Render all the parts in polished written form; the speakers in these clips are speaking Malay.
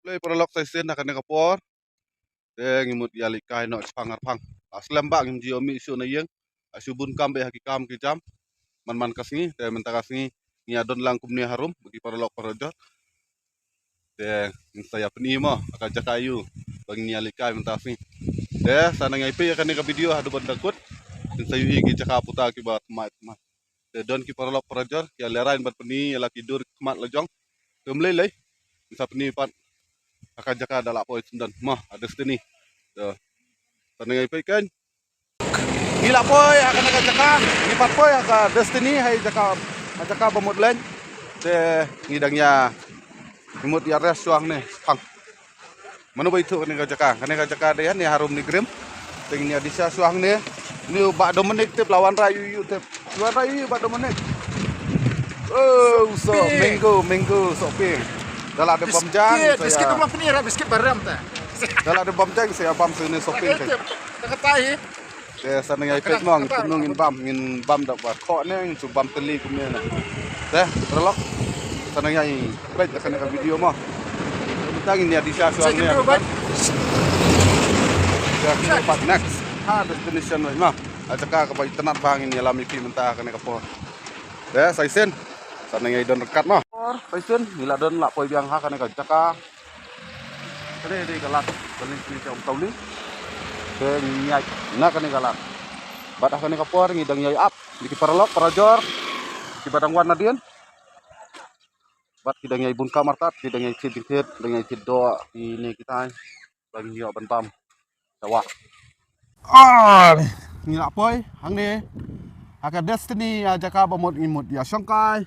Play prolog sa isin na kanang kapor. Ngimut yali kay no pangar pang. Aslam ba ngim jio mi isu na yeng. Asubun kam be hakikam kijam. Man kasngi te menta kasngi ngiadon lang kumni harum bagi prolog parajo. Te saya peni mo akaja kayu bagi yali kay menta kasngi. Te sana ngai pe kanang video hadu bandakut. Sayu higi caka puta ki bat mat. Te don ki prolog parajo ya lerain bat peni yala kidur kemat lejong. Kemlelai bisa peni pat akan jaka ada lapoi sundan mah ada sini tuh tanang ipai kan gila poi akan jaka ni pat poi akan destiny hai jaka bamut len te ngidangnya imut ya res suang nih pang mana bai tu kan jaka deh ni harum ni grim te ni adisa suang nih ni bak Dominic te lawan Rayu te lawan Rayu bak Dominic oh so minggu so ping dalam ada bom jang saya biskit rumah penira biskit baram ta dalam ada bom jang saya bam sini shopping saya katai sana ngai pet mong kunung ngin bam dak ba kho ne ngin su bam teli kumnya na teh terlok sana ngai pet akan ka video mah tang ini di sia suang ne ya kita pat next destination mah ajaka ka bai tenat bang ini alami pi mentah akan ka po teh sai sen sana ngai don rekat mah Paisun gila don la poi biang ha kan ka jaka kene di galat paling di trong tauli ke nyai na kan galat bat kan ka por ngidang nyai up di paralok parajor di badang warna dian bat kidang nyai bun kamartat kidang nyai cidikit dengan nyai cido ini kita bagi yo bentam tawa ngila poi hang ne aka destiny jaka bamut ngimut ya songkai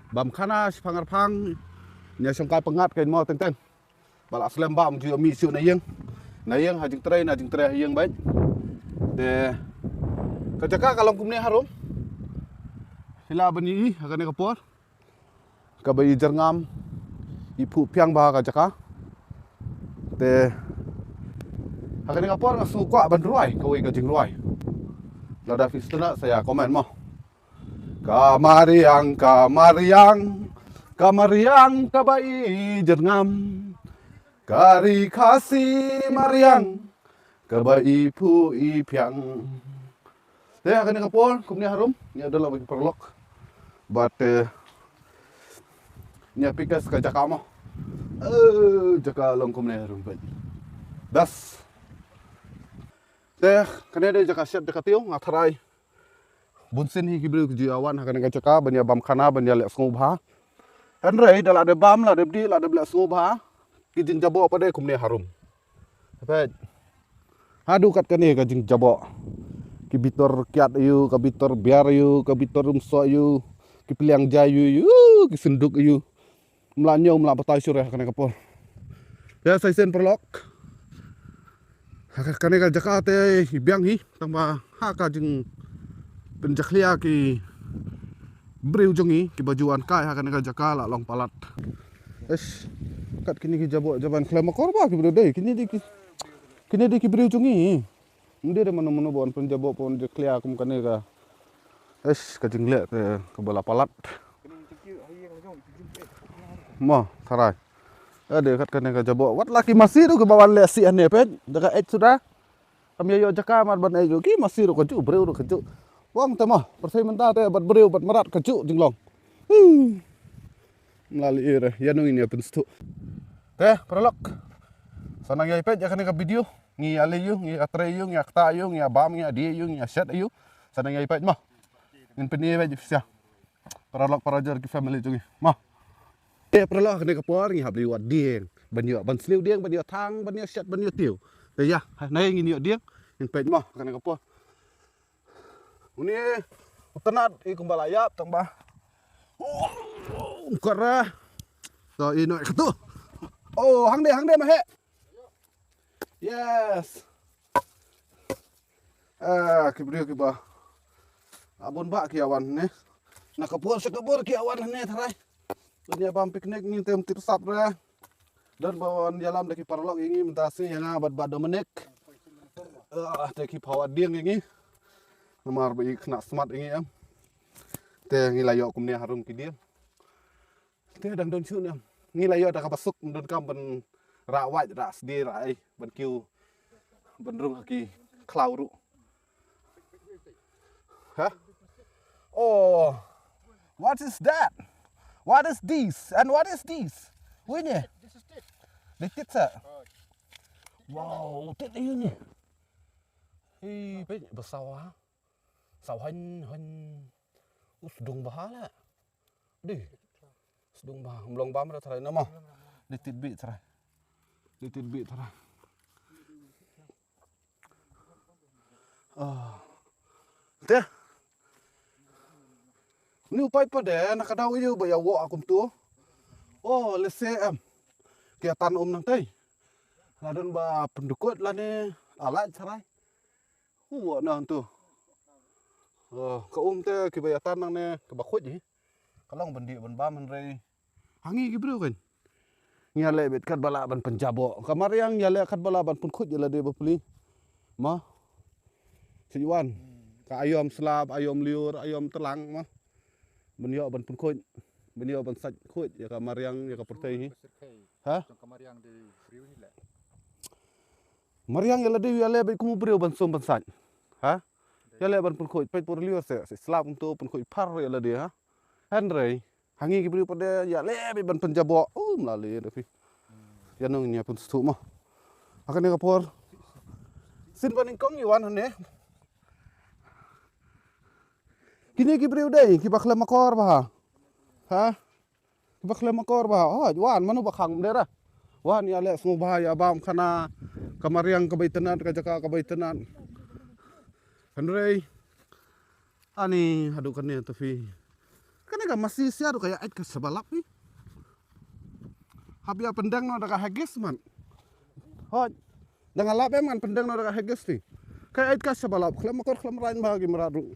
bam khana pangar pang nya songkai pengat kain mau teng balak slam bam ju mi su na yeng hajing trai yeng baik de kajaka kalong kumne harum sila bani akan kapor ka bai jerngam ipu piang ba kajaka de akan kapor ngasu kwa ban ruai kawai ka jing ruai lada fistuna saya komen mo Kamariang kabai jerngam kari kasih mariang kabai pu ipiang deh akan kapor kumnya harum ini adalah bagi perlok but ini pikas ke jakamo jaka long kumnya harum baik das deh kena ada jaka siap jaka tiung ngatarai bunsin hi kibru kujiawan akan ngajaka banya bam khana banya lek ngubha anrei dala de bam la de bdi la de blek ngubha kijin jabo pada kumne harum tapi hadu kat kane ka jing jabo kibitor kiat ayu kabitor biar ayu kabitor rumso ayu kipiliang jayu yu kisenduk ayu mlanyo mla patai sureh kane kapor ya saisen perlok kane ka jakate biang hi tamba ha ka jing penjaklia ki breu jongi ki bajuan kai akan ka jaka la long palat kat kini ki jabo jaban klema korba ki breu dei kini di ki breu jongi nde de mano bon penjabo pon jaklia kum kane ka ka jingle ke bala palat mo tharai ade kat kane ka jabo wat laki masih tu ke bawan lesi ane pet daga sudah kami yo jaka mar ban ayo ki masih ro keju breu ro keju wang tama persai mentah te bat breu bat marat kejuk jinglong melalui ire yanu ini apa stu teh prolog sana ngai pet akan ka video ngi ale yu ngi atre yu ngi akta yu ngi bam ngi adi yu ngi set yu sana ngai pet mah in peni pet sia prolog parajar ki family jungi mah teh prolog akan ka por ngi habli wat dieng banyo ban sliu dieng banyo thang banyo set banyo tiu teh ya nai ngi dieng in pet mah akan ka por ini tenat i kumbalayap tambah ukara so ino ketu oh hang de mahe yes kibrio kiba abon ba kiawan ne nakapur sekabur kiawan ne tharai dunia bam piknik ni tem tirsap re dan bawaan jalan deki parlok ini mentasi yang abad Dominic deki pawa dieng ini nomor bai kena smart ini am te ngilayo kumne harum kidir te dang don chun am ngilayo da kabasuk don kam ban Rak white, rak sedih, rak ban kiu, ban rung haki klau ru. Huh? Oh, what is that? What is this? And what is this? Ini, This is it. litit sa. Wow, tit na yun eh. Hey, besar. Sao hành. Sedung bahala. Deh. Sedung bah, belum bam dah terai nama. Litit bit terai. Teh. Ni upai pada nak kadau je baya wok akum tu. Oh, lese kegiatan nang tei. Ladon ba pendukut lah ni alat cerai. Wok nang tu. Ke teh kegiatan nang ni kebakut je. Kalau bendi ben ba men rei. Hangi ki bro kan. Nyale bet kat bala ban penjabo. Kamar yang nyale kat bala ban pun khut je lah dia bepeli. Mah. Siwan. Ka ayam selap, ayam liur, ayam telang mah. Benyo ban pun khut. Benyo ban saj khut ya kamar yang ya ka pertai ni. Ha? Kamar yang di Riau ni lah. Mariang ya lade ya le bet kumu brio ban som ban saj. Ha? Ya le ban pun khut pet por liur se selap tu pun khut par ya lade ha. Henry hangi ki brio pada ya le bet ban penjabo. Melalui tapi. Ya nang nya pun stu mah. Akan ni kapor. Sin ban kong yuan ne. Kini ki brio dai ki bakla makor bah. Ha? Ki bakla makor bah. Oh, wan manu bakhang dera. Wan ya le semua bahaya bam kana kamariang kebaitenan ka jaka kebaitenan. Henry ani hadu kan ni tapi. Kan ga masih siar kayak ait ke sebalap ni. Habia pendang no daga hagis man. Hoj. Dengan lap man pendang no daga hagis ni. Kayak ait ka sebalap klam makor klam rain bahagi meradu.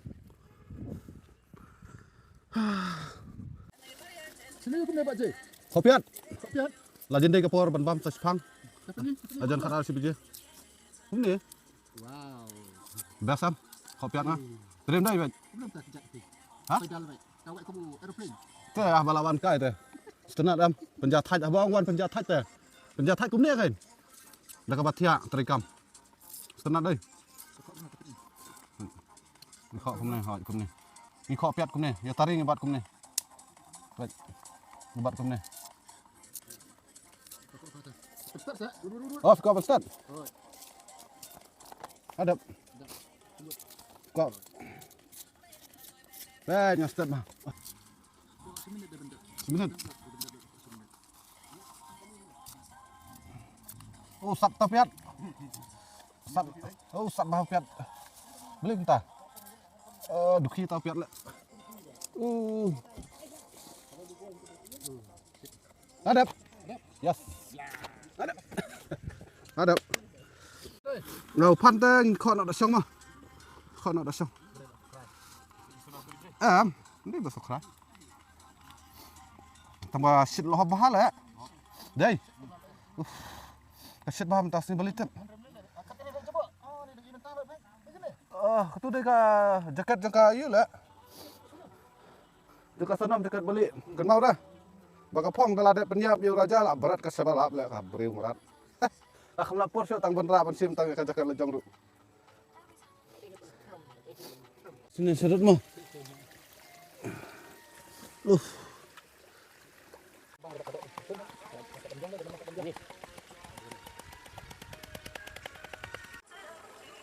Sini pun dapat je. Kopiat. Kopiat. Lajin dai kapor ban bam saspang. Apa ni? Ajan khara si bije. Ini Wow. biasa kopiat ah. Terima dai bet. Belum tak kejap tu. Ha? Pedal baik. Kau kamu aeroplane. Teh ah balawan kai teh. Setengah dam penjahat abang wan penjahat teh. Penjahat kum ni kan. Dah ka batia terikam. Setengah dai. Ni kau kum ni, hot kum ni. Ni kau piat kum ni. Ya taring ngebat kum ni. Baik. Ngebat kum ni. Start sah. Oh, kau start. Hadap. Kau. Baik, start mah. Seminit. Oh, sat tapiat. Sat. Oh, sat bah piat. Beli entah. Duki tapiat le. Hadap. Yes. Hadap. Hadap. Rồi pan teng kho nó đã xong mà. Kho nó đã xong. Ini besok lah. Tambah shit loh bahal ya. Dai. Shit baham tas ni balitan. Itu deh ka jaket jangka ieu lah. Dekat sana dekat balik. Kenal dah. Baka pong telah ada penyap ieu raja lah berat ka sebalap lah ka beriu berat. Aku lapor sih tang benra pan sim tang ka jaket lejong ru. Sini sedut mah.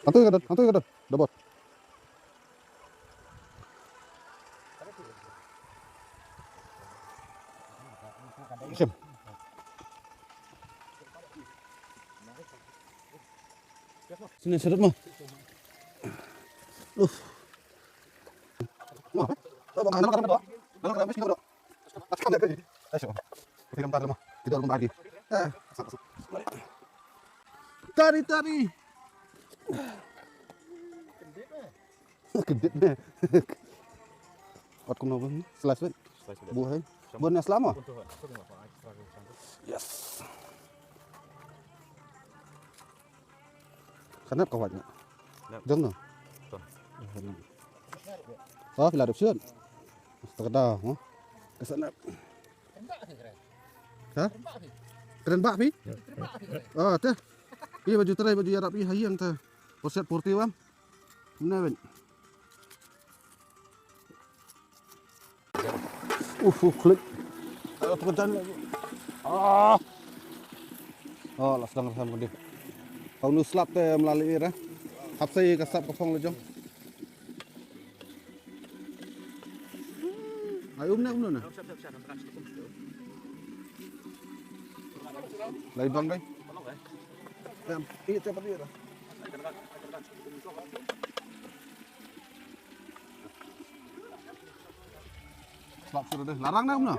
Antoi kadot, dabot. Sim. Sini sedut mah. Mah. Bang, kadang doa. Kadang mesti doa. Askan dah kerja. Ayo. Kita kamar mah. Tidak rumah lagi. Tari. Kedit deh. Wat kum nobel slice buah. Bonnya selama. Yes. Kanap kawatnya. Jom no. Oh, bila adoption. Sekedar, Kesana. Ha? Keren bak pi. Oh, teh. Pi baju terai baju Arab pi hayang teh. Poset purti wam. Mana ben? Klik. Ayo pekerjaan lagi. Ah. Oh, las sedang sama dia. Kau nu slap teh melalui ira. Hap saya kasap kepong lejong. Ayo umna. Lain bang dai. Iya cepat dia. Slap sudah deh. Larang dah umna.